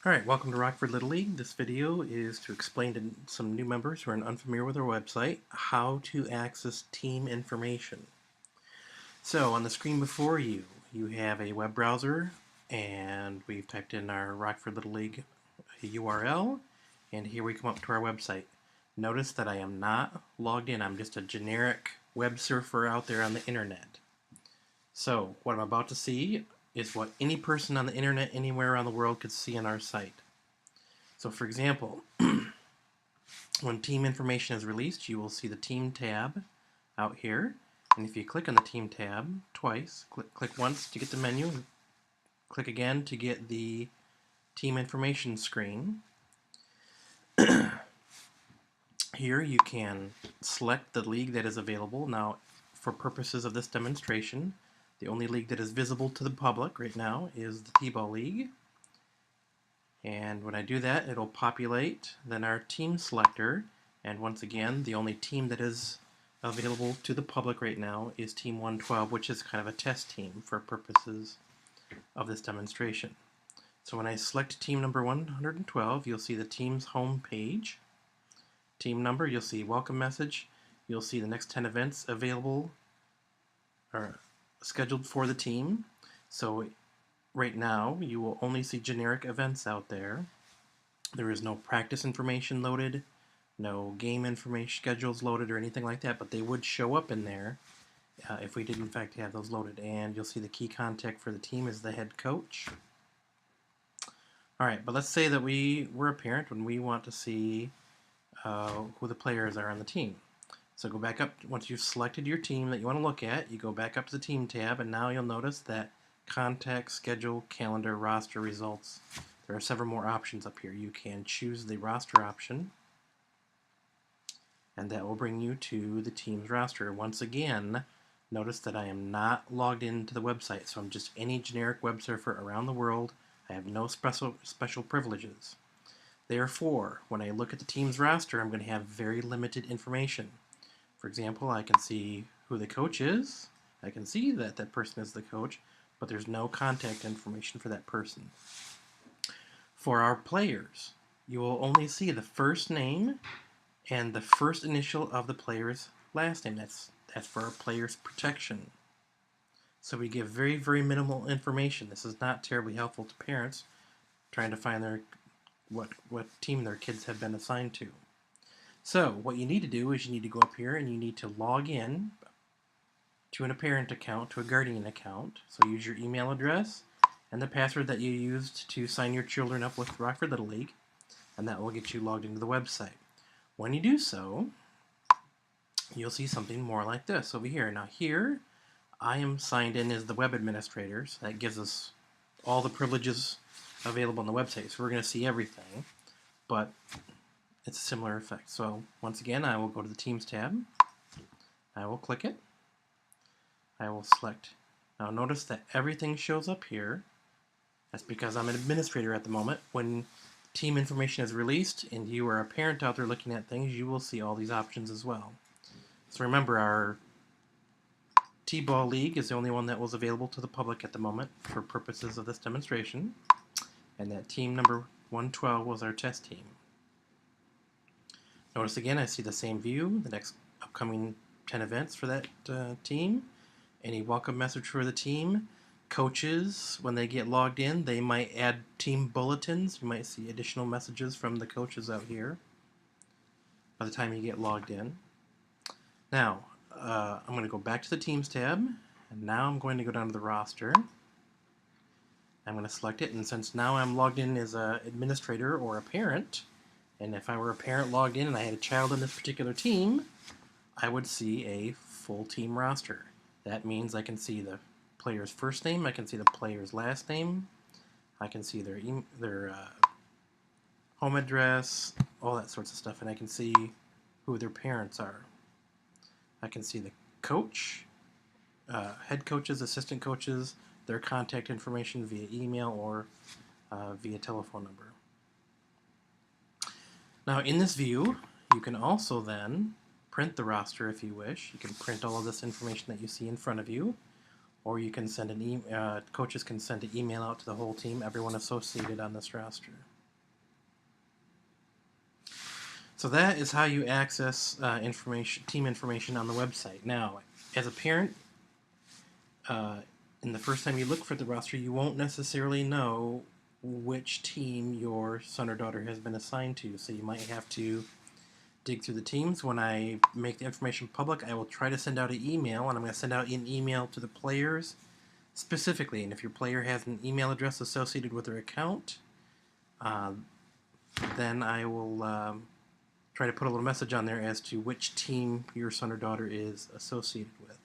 Alright, welcome to Rockford Little League. This video is to explain to some new members who are unfamiliar with our website how to access team information. So on the screen before you, you have a web browser, and we've typed in our Rockford Little League URL, and here we come up to our website. Notice that I am not logged in. I'm just a generic web surfer out there on the internet. So what I'm about to see is what any person on the internet anywhere around the world could see on our site. So for example, when team information is released, you will see the team tab out here. And if you click on the team tab twice, click once to get the menu, click again to get the team information screen. Here you can select the league that is available. Now, for purposes of this demonstration, the only league that is visible to the public right now is the T-Ball League. And when I do that, it'll populate then our team selector. And once again, the only team that is available to the public right now is Team 112, which is kind of a test team for purposes of this demonstration. So when I select team number 112, you'll see the team's home page. Team number, you'll see welcome message. You'll see the next 10 events available or scheduled for the team. So right now, you will only see generic events out there. There is no practice information loaded, no game information schedules loaded or anything like that, but they would show up in there if we did in fact have those loaded. And you'll see the key contact for the team is the head coach. Alright, but let's say that we're a parent and we want to see who the players are on the team. So go back up, once you've selected your team that you want to look at, you go back up to the team tab, and now you'll notice that contact, schedule, calendar, roster, results. There are several more options up here. You can choose the roster option, and that will bring you to the team's roster. Once again, notice that I am not logged into the website, so I'm just any generic web surfer around the world. I have no special privileges. Therefore, when I look at the team's roster, I'm going to have very limited information. For example, I can see who the coach is. I can see that that person is the coach, but there's no contact information for that person. For our players, you will only see the first name and the first initial of the player's last name. That's for our players' protection. So we give very, very minimal information. This is not terribly helpful to parents trying to find what team their kids have been assigned to. So what you need to do is you need to go up here and you need to log in to a parent account, to a guardian account. So use your email address and the password that you used to sign your children up with Rockford Little League, and that will get you logged into the website. When you do so, you'll see something more like this over here. Now here, I am signed in as the web administrator, so that gives us all the privileges available on the website. So we're going to see everything, but it's a similar effect. So once again, I will go to the Teams tab. I will click it. I will select. Now notice that everything shows up here. That's because I'm an administrator at the moment. When team information is released and you are a parent out there looking at things, you will see all these options as well. So remember, our T-Ball League is the only one that was available to the public at the moment for purposes of this demonstration. And that team number 112 was our test team. Notice again, I see the same view, the next upcoming 10 events for that team, any welcome message for the team. Coaches, when they get logged in, they might add team bulletins. You might see additional messages from the coaches out here by the time you get logged in. Now, I'm going to go back to the Teams tab, and now I'm going to go down to the roster. I'm going to select it, and since now I'm logged in as an administrator or a parent, and if I were a parent logged in and I had a child in this particular team, I would see a full team roster. That means I can see the player's first name, I can see the player's last name, I can see their home address, all that sorts of stuff, and I can see who their parents are. I can see the coach, head coaches, assistant coaches, their contact information via email or via telephone number. Now in this view, you can also then print the roster if you wish. You can print all of this information that you see in front of you, or you can send coaches can send an email out to the whole team, everyone associated on this roster. So that is how you access team information on the website. Now, as a parent, in the first time you look for the roster, you won't necessarily know which team your son or daughter has been assigned to. So you might have to dig through the teams. When I make the information public, I will try to send out an email, and I'm going to send out an email to the players specifically. And if your player has an email address associated with their account, then I will try to put a little message on there as to which team your son or daughter is associated with.